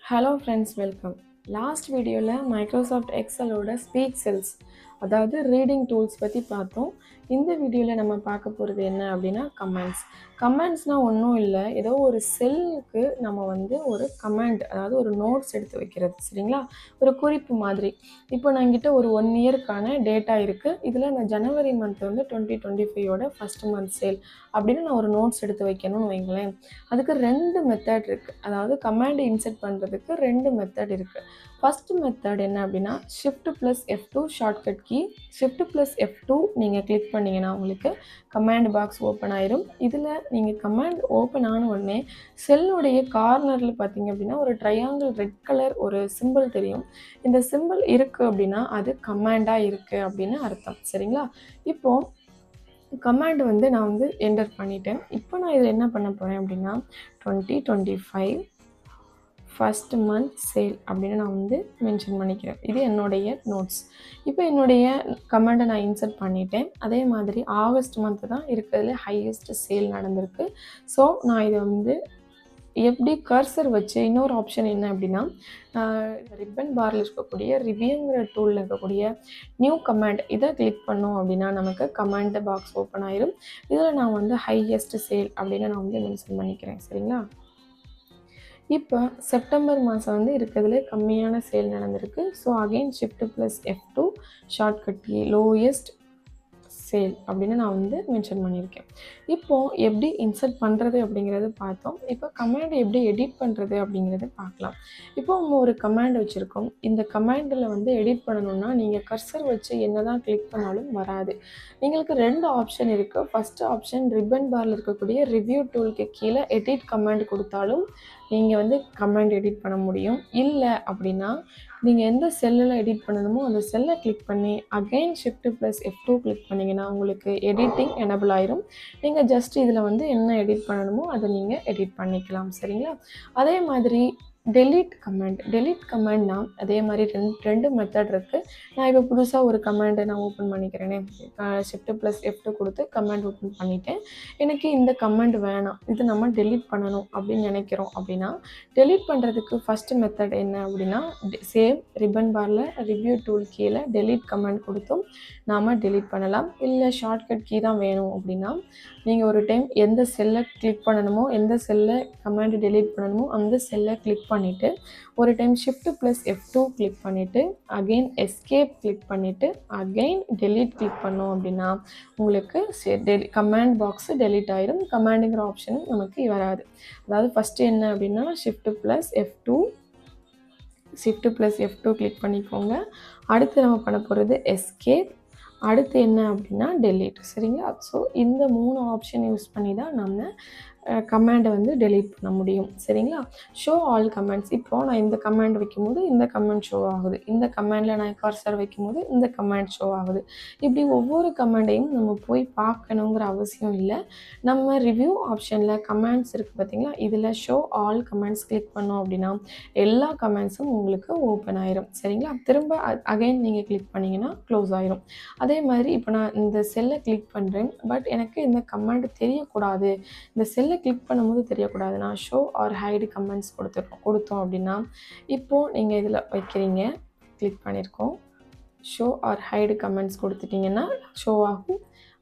Hello friends, welcome. Last வீடியோவில் Microsoft எக்ஸலோட speak cells, அதாவது reading tools பற்றி பார்த்தோம். இந்த வீடியோவில் நம்ம பார்க்க போகிறது என்ன அப்படின்னா கமெண்ட்ஸ்னால் ஒன்றும் இல்லை, ஏதோ ஒரு செல்லுக்கு நம்ம ஒரு கமெண்ட், அதாவது ஒரு நோட்ஸ் எடுத்து வைக்கிறது. சரிங்களா? ஒரு குறிப்பு மாதிரி. இப்போ நான் என்கிட்ட ஒரு 1 இயருக்கான டேட்டா இருக்குது. இதில் இந்த ஜனவரி மந்த் 2025 ஃபஸ்ட் மந்த் சேல் அப்படின்னு நான் ஒரு நோட்ஸ் எடுத்து வைக்கணும்னு வைங்களேன். அதுக்கு 2 மெத்தட் இருக்குது. அதாவது கமாண்ட் இன்செர்ட் பண்ணுறதுக்கு 2 மெத்தட் இருக்குது. ஃபஸ்ட்டு மெத்தட் என்ன அப்படின்னா Shift+F2 ஷார்ட்கட் கீ. Shift+F2 நீங்கள் கிளிக் பண்ணிங்கன்னா உங்களுக்கு கமாண்ட் பாக்ஸ் ஓப்பன் ஆயிரும். இதில் நீங்கள் கமாண்ட் ஓப்பன் ஆன உடனே செல்லுடைய கார்னரில் பார்த்தீங்க அப்படின்னா ஒரு ட்ரையாங்கிள் ரெட் கலர் ஒரு சிம்பிள் தெரியும். இந்த சிம்பிள் இருக்குது அப்படின்னா அது கமாண்டாக இருக்குது அப்படின்னு அர்த்தம். சரிங்களா? இப்போது கமாண்ட் நான் என்டர் பண்ணிட்டேன். இப்போ நான் இதில் என்ன பண்ண போகிறேன் அப்படின்னா 2025 ஃபஸ்ட் மந்த் சேல் அப்படின்னு நான் மென்ஷன் பண்ணிக்கிறேன். இது என்னுடைய நோட்ஸ். இப்போ என்னுடைய கமாண்டை நான் இன்சர்ட் பண்ணிட்டேன். அதே மாதிரி ஆகஸ்ட் மந்த்து தான் இருக்கிறதுல ஹையஸ்ட் சேல் நடந்திருக்கு. ஸோ நான் இதை எப்படி கர்சர் வச்சு இன்னொரு ஆப்ஷன் என்ன அப்படின்னா ரிப்பன் பாரில் இருக்கக்கூடிய ரிவ்யூங்கிற டூலில் இருக்கக்கூடிய நியூ கமாண்ட் இதை கிளிக் பண்ணோம் அப்படின்னா நமக்கு கமாண்ட் பாக்ஸ் ஓப்பன் ஆயிரும். இதில் நான் ஹையஸ்ட் சேல் அப்படின்னு நான் மென்ஷன் பண்ணிக்கிறேன். சரிங்களா? இப்போ செப்டம்பர் மாதம் இருக்கிறதுல கம்மியான சேல் நடந்திருக்கு. So again Shift+F2 shortcut key lowest sale அப்படின்னு நான் மென்ஷன் பண்ணியிருக்கேன். இப்போது எப்படி இன்சர்ட் பண்ணுறது அப்படிங்கிறது பார்த்தோம். இப்போ கமாண்ட் எப்படி எடிட் பண்ணுறது அப்படிங்கிறத பார்க்கலாம். இப்போ நம்ம ஒரு கமாண்ட் வச்சுருக்கோம். இந்த கமாண்டில் எடிட் பண்ணணும்னா நீங்கள் கர்சர் வச்சு என்ன தான் கிளிக் பண்ணாலும் வராது. எங்களுக்கு 2 ஆப்ஷன் இருக்குது. ஃபஸ்ட்டு ஆப்ஷன் ரிப்பன் பாரில் இருக்கக்கூடிய ரிவ்யூ டூலுக்கு கீழே எடிட் கமாண்ட் கொடுத்தாலும் நீங்கள் கமாண்ட் எடிட் பண்ண முடியும். இல்லை அப்படின்னா நீங்கள் எந்த செல்லில் எடிட் பண்ணணுமோ அந்த செல்லை கிளிக் பண்ணி அகெயின் Shift+F2 கிளிக் பண்ணிங்கன்னா உங்களுக்கு எடிட்டிங் எனபிள் ஆயிரும். நீங்கள் ஜஸ்ட் இதில் என்ன எடிட் பண்ணணுமோ அதை நீங்கள் எடிட் பண்ணிக்கலாம். சரிங்களா? அதே மாதிரி டெலீட் கமாண்ட்னா அதே மாதிரி ரெண்டு மெத்தட் இருக்குது. நான் இப்போ புதுசாக ஒரு கமாண்டை நான் ஓப்பன் பண்ணிக்கிறேனே. Shift+F2 கொடுத்து கமாண்ட் ஓப்பன் பண்ணிட்டேன். எனக்கு இந்த கமாண்ட் வேணாம், இது நம்ம டெலீட் பண்ணணும் அப்படின்னு நினைக்கிறோம் அப்படின்னா டெலீட் பண்ணுறதுக்கு ஃபஸ்ட்டு மெத்தட் என்ன அப்படின்னா சேம் ரிப்பன் பாரில் ரிவ்யூ டூல் கீழே டெலீட் கமாண்ட் கொடுத்தும் நாம் டெலீட் பண்ணலாம். இல்லை ஷார்ட்கட் கீ தான் வேணும் அப்படின்னா நீங்கள் ஒரு டைம் எந்த செல்லை கிளிக் பண்ணணுமோ, எந்த செல்லை கமாண்ட் டெலீட் பண்ணணுமோ அந்த செல்லை கிளிக் பண்ணிவிட்டு ஒரு டைம் Shift+F2 கிளிக் பண்ணிவிட்டு அகெயின் எஸ்கேப் கிளிக் பண்ணிவிட்டு அகெயின் டெலீட் கிளிக் பண்ணோம் அப்படின்னா உங்களுக்கு கமாண்ட் பாக்ஸு டெலீட் ஆயிரும். கமாண்டுங்கிற ஆப்ஷனும் நமக்கு வராது. அதாவது ஃபஸ்ட்டு என்ன அப்படின்னா Shift+F2 கிளிக் பண்ணிக்கோங்க. அடுத்து நம்ம பண்ண போகிறது எஸ்கேப், அடுத்து என்ன அப்படின்னா டெலீட். சரிங்களா? ஸோ இந்த 3 ஆப்ஷன் யூஸ் பண்ணி தான் நம்ம கமாண்டை டெலீட் பண்ண முடியும். சரிங்களா? Show all comments. இப்போது நான் இந்த கமாண்ட் வைக்கும்போது இந்த கமெண்ட் ஷோ ஆகுது, இந்த கமாண்டில் நான் கர்சர் வைக்கும்போது இந்த கமாண்ட் ஷோ ஆகுது. இப்படி ஒவ்வொரு கமாண்டையும் நம்ம போய் பார்க்கணுங்கிற அவசியம் இல்லை. நம்ம ரிவ்யூ ஆப்ஷனில் கமெண்ட்ஸ் இருக்குது பார்த்தீங்களா, இதில் ஷோ ஆல் கமெண்ட்ஸ் கிளிக் பண்ணோம் அப்படின்னா எல்லா கமெண்ட்ஸும் உங்களுக்கு ஓப்பன் ஆயிரும். சரிங்களா? திரும்ப அகைன் நீங்கள் கிளிக் பண்ணிங்கன்னா க்ளோஸ் ஆயிரும். அதே மாதிரி இப்போ நான் இந்த செல்லை கிளிக் பண்ணுறேன், பட் எனக்கு இந்த கமாண்ட் தெரியக்கூடாது, இந்த செல்லை கிளிக் பண்ணும்போது தெரியக்கூடாதுன்னா ஷோ ஆர் ஹைடு கமெண்ட்ஸ் கொடுத்தோம் அப்படின்னா இப்போது நீங்கள் இதில் வைக்கிறீங்க, கிளிக் பண்ணியிருக்கோம், ஷோ ஆர் ஹைடு கமெண்ட்ஸ் கொடுத்துட்டிங்கன்னா ஷோ ஆகும்,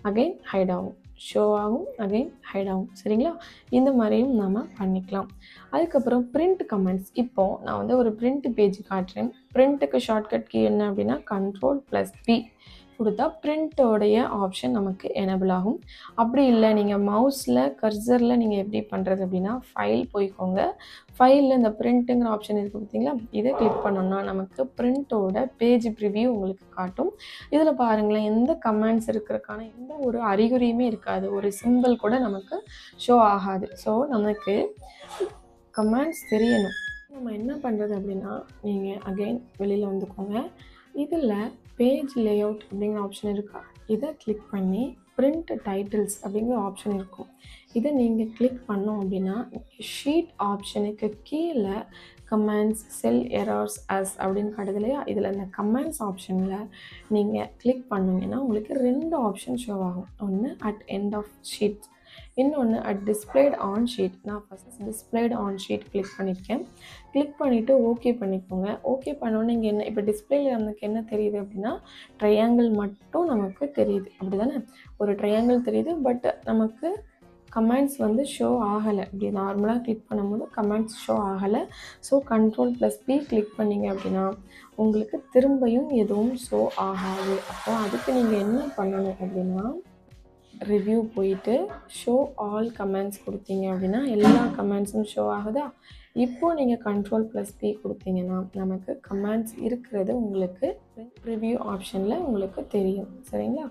அகெயின் ஹைட் ஆகும், ஷோ ஆகும், அகெயின் ஹைட் ஆகும். சரிங்களா? இந்த மாதிரியும் நம்ம பண்ணிக்கலாம். அதுக்கப்புறம் பிரிண்ட் கமெண்ட்ஸ். இப்போது நான் ஒரு பிரிண்ட் பேஜ் காட்டுறேன். பிரிண்ட்டுக்கு ஷார்ட்கட் கீ என்ன அப்படின்னா Ctrl+P கொடுத்தா பிரிண்ட்டோடைய ஆப்ஷன் நமக்கு எனபிள் ஆகும். அப்படி இல்லை நீங்கள் மவுஸில் கர்சரில் நீங்கள் எப்படி பண்ணுறது அப்படின்னா ஃபைல் போய்க்கோங்க. ஃபைலில் இந்த பிரிண்ட்டுங்கிற ஆப்ஷன் இருக்குது பார்த்தீங்களா, இதை கிளிக் பண்ணோம்னா நமக்கு பிரிண்ட்டோட பேஜ் ப்ரிவியூ உங்களுக்கு காட்டும். இதில் பாருங்களேன், எந்த கமெண்ட்ஸ் இருக்கிறதுக்கான எந்த ஒரு அறிகுறியுமே இருக்காது, ஒரு சிம்பிள் கூட நமக்கு ஷோ ஆகாது. ஸோ நமக்கு கமெண்ட்ஸ் தெரியணும். நம்ம என்ன பண்ணுறது அப்படின்னா நீங்கள் அகெயின் வெளியில் வந்துக்கோங்க. இதில் பேஜ் லேஅவுட் அப்படிங்கிற ஆப்ஷன் இருக்கா, இதை கிளிக் பண்ணி பிரிண்ட் டைட்டில்ஸ் அப்படிங்கிற ஆப்ஷன் இருக்கும், இதை நீங்கள் கிளிக் பண்ணோம் அப்படின்னா ஷீட் ஆப்ஷனுக்கு கீழே கமெண்ட்ஸ் செல் எரர்ஸ் அஸ் அப்படின்னு காட்டுது இல்லையா, இதில் இந்த கமெண்ட்ஸ் ஆப்ஷனில் நீங்கள் கிளிக் பண்ணிங்கன்னா உங்களுக்கு 2 ஆப்ஷன் ஷோ ஆகும். ஒன்று அட் எண்ட் ஆஃப் ஷீட், இன்னொன்று டிஸ்பிளேட் ஆன் ஷீட். நான் first displayed on sheet click பண்ணியிருக்கேன். கிளிக் பண்ணிவிட்டு ஓகே பண்ணிக்கோங்க. ஓகே பண்ணோன்னே இங்கே என்ன இப்போ டிஸ்பிளேயில் நமக்கு என்ன தெரியுது அப்படின்னா ட்ரையாங்கிள் மட்டும் நமக்கு தெரியுது, அப்படி தானே? ஒரு ட்ரையாங்கிள் தெரியுது, பட் நமக்கு கமெண்ட்ஸ் வந்து ஷோ ஆகலை. இப்படி நார்மலாக கிளிக் பண்ணும்போது கமெண்ட்ஸ் ஷோ ஆகலை. ஸோ Ctrl+P கிளிக் பண்ணிங்க அப்படின்னா உங்களுக்கு திரும்பியும் எதுவும் ஷோ ஆகாது. அப்போ அதுக்கு நீங்கள் என்ன பண்ணணும் அப்படின்னா ரிவ்யூ போயிட்டு ஷோ ஆல் கமெண்ட்ஸ் கொடுத்தீங்க அப்படின்னா எல்லா கமெண்ட்ஸும் ஷோ ஆகுதா? இப்போது நீங்கள் Ctrl+P கொடுத்தீங்கன்னா நமக்கு கமெண்ட்ஸ் இருக்கிறது உங்களுக்கு ரிவ்யூ ஆப்ஷனில் உங்களுக்கு தெரியும். சரிங்களா?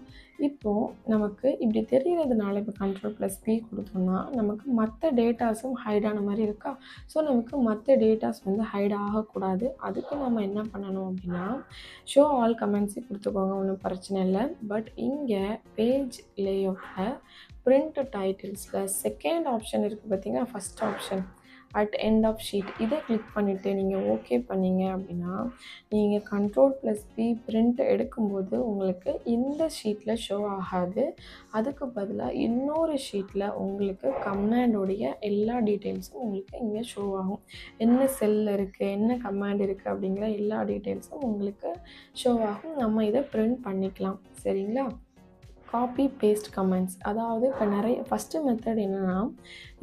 இப்போது நமக்கு இப்படி தெரிகிறதுனால இப்போ Ctrl+P கொடுத்தோம்னா நமக்கு மற்ற டேட்டாஸும் ஹைட் ஆன மாதிரி இருக்கா? ஸோ நமக்கு மற்ற டேட்டாஸ் வந்து ஹைட் ஆகக்கூடாது. அதுக்கு நம்ம என்ன பண்ணணும் அப்படின்னா ஷோ ஆல் கமெண்ட்ஸே கொடுத்துக்கோங்க, ஒன்றும் பிரச்சனை இல்லை. பட் இங்கே பேஜ் லேஅவுட்டில் பிரிண்ட் டைட்டில்ஸில் செகண்ட் ஆப்ஷன் இருக்குது பார்த்தீங்கன்னா, first option at end of sheet, இதை கிளிக் பண்ணிவிட்டு நீங்கள் ஓகே பண்ணீங்க அப்படின்னா நீங்கள் Ctrl+P பிரிண்ட் எடுக்கும்போது உங்களுக்கு இந்த ஷீட்டில் ஷோ ஆகாது. அதுக்கு பதிலாக இன்னொரு ஷீட்டில் உங்களுக்கு கமாண்டோடைய எல்லா டீட்டெயில்ஸும் உங்களுக்கு இங்கே ஷோ ஆகும். என்ன செல்லில் இருக்குது, என்ன கமாண்ட் இருக்குது அப்படிங்கிற எல்லா டீட்டெயில்ஸும் உங்களுக்கு ஷோ ஆகும். நம்ம இதை பிரிண்ட் பண்ணிக்கலாம். சரிங்களா? காப்பி பேஸ்ட் கமெண்ட்ஸ், அதாவது இப்போ நிறைய ஃபஸ்ட்டு மெத்தட் என்னென்னா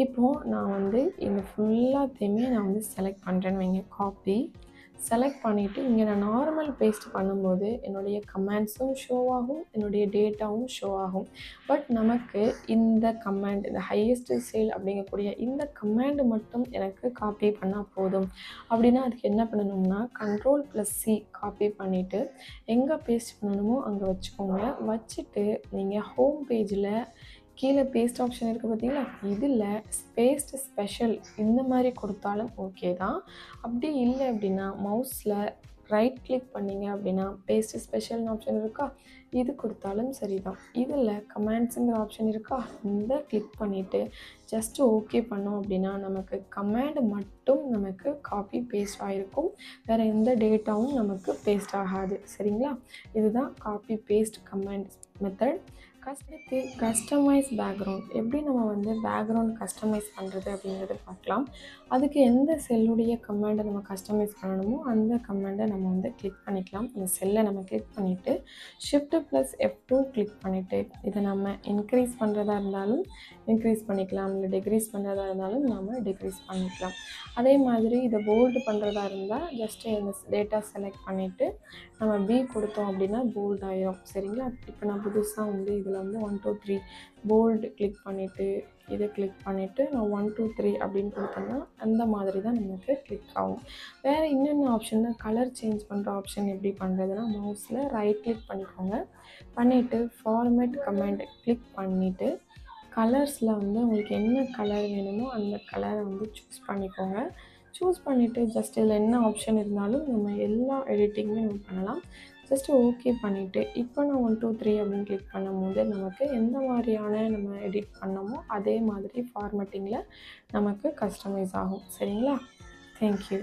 இப்போது நான் வந்து இந்த ஃபுல்லாத்தையுமே நான் வந்து செலக்ட் பண்ணுறேன்னு வைங்க. காப்பி செலக்ட் பண்ணிவிட்டு இங்கே நான் நார்மல் பேஸ்ட் பண்ணும்போது என்னுடைய கமெண்ட்ஸும் ஷோ ஆகும், என்னுடைய டேட்டாவும் ஷோ ஆகும். பட் நமக்கு இந்த கமெண்ட், இந்த ஹையஸ்ட் சேல் அப்படிங்கக்கூடிய இந்த கமெண்ட் மட்டும் எனக்கு காப்பி பண்ணால் போதும் அப்படின்னா அதுக்கு என்ன பண்ணணும்னா Ctrl+C காப்பி பண்ணிவிட்டு எங்கே பேஸ்ட் பண்ணணுமோ அங்கே வச்சுக்கோங்க. வச்சுட்டு நீங்கள் ஹோம் பேஜில் கீழே பேஸ்ட் ஆப்ஷன் இருக்குது பார்த்தீங்களா, இதில் பேஸ்ட் ஸ்பெஷல் இந்த மாதிரி கொடுத்தாலும் ஓகே தான். அப்படி இல்லை அப்படின்னா மவுஸில் ரைட் கிளிக் பண்ணிங்க அப்படின்னா பேஸ்ட் ஸ்பெஷல்னு ஆப்ஷன் இருக்கா, இது கொடுத்தாலும் சரி தான். இதில் கமெண்ட்ஸுங்கிற ஆப்ஷன் இருக்கா, இந்த கிளிக் பண்ணிவிட்டு ஜஸ்ட்டு ஓகே பண்ணோம் அப்படின்னா நமக்கு கமெண்ட் மட்டும் நமக்கு காப்பி பேஸ்ட் ஆகிருக்கும். வேறு எந்த டேட்டாவும் நமக்கு பேஸ்ட் ஆகாது. சரிங்களா? இதுதான் copy paste comment method. Customise background, எப்படி நம்ம வந்து பேக்ரவுண்ட் கஸ்டமைஸ் பண்ணுறது அப்படிங்கிறத பார்க்கலாம். அதுக்கு எந்த செல்லுடைய கமெண்டை நம்ம கஸ்டமைஸ் பண்ணணுமோ அந்த கமெண்டை நம்ம வந்து கிளிக் பண்ணிக்கலாம். இந்த செல்லை நம்ம கிளிக் பண்ணிவிட்டு Shift+F2 கிளிக் பண்ணிவிட்டு இதை நம்ம இன்க்ரீஸ் பண்ணுறதா இருந்தாலும் இன்க்ரீஸ் பண்ணிக்கலாம், இல்லை டிக்ரீஸ் பண்ணுறதா இருந்தாலும் நம்ம டிக்ரீஸ் பண்ணிக்கலாம். அதே மாதிரி இதை போல்டு பண்ணுறதா இருந்தால் ஜஸ்ட்டு இந்த டேட்டா செலக்ட் பண்ணிவிட்டு நம்ம B கொடுத்தோம் அப்படின்னா போல்ட் ஆயிரும். சரிங்களா? இப்போ நான் புதுசாக வந்து இதில் வந்து 1 2 3 போல்டு கிளிக் பண்ணிவிட்டு இதை கிளிக் பண்ணிவிட்டு நான் 1 2 3 அப்படின்னு கொடுத்தோம்னா அந்த மாதிரி தான் நமக்கு கிளிக் ஆகும். வேறு இன்னொன்று ஆப்ஷன்னா கலர் சேஞ்ச் பண்ணுற ஆப்ஷன் எப்படி பண்ணுறதுன்னா மவுஸில் ரைட் கிளிக் பண்ணிக்கோங்க. பண்ணிவிட்டு ஃபார்மேட் கமெண்ட் கிளிக் பண்ணிவிட்டு கலர்ஸில் வந்து உங்களுக்கு என்ன கலர் வேணுமோ அந்த கலரை வந்து சூஸ் பண்ணிக்கோங்க. சூஸ் பண்ணிவிட்டு ஜஸ்ட் இதில் என்ன ஆப்ஷன் இருந்தாலும் நம்ம எல்லா எடிட்டிங்குமே நம்ம பண்ணலாம். ஜஸ்ட்டு ஓகே பண்ணிவிட்டு இப்போ நான் 1 2 3 அப்படின்னு கிளிக் பண்ணும்போது நமக்கு எந்த மாதிரியான நம்ம எடிட் பண்ணோமோ அதே மாதிரி ஃபார்மேட்டிங்கில் நமக்கு கஸ்டமைஸ் ஆகும். சரிங்களா? தேங்க்யூ.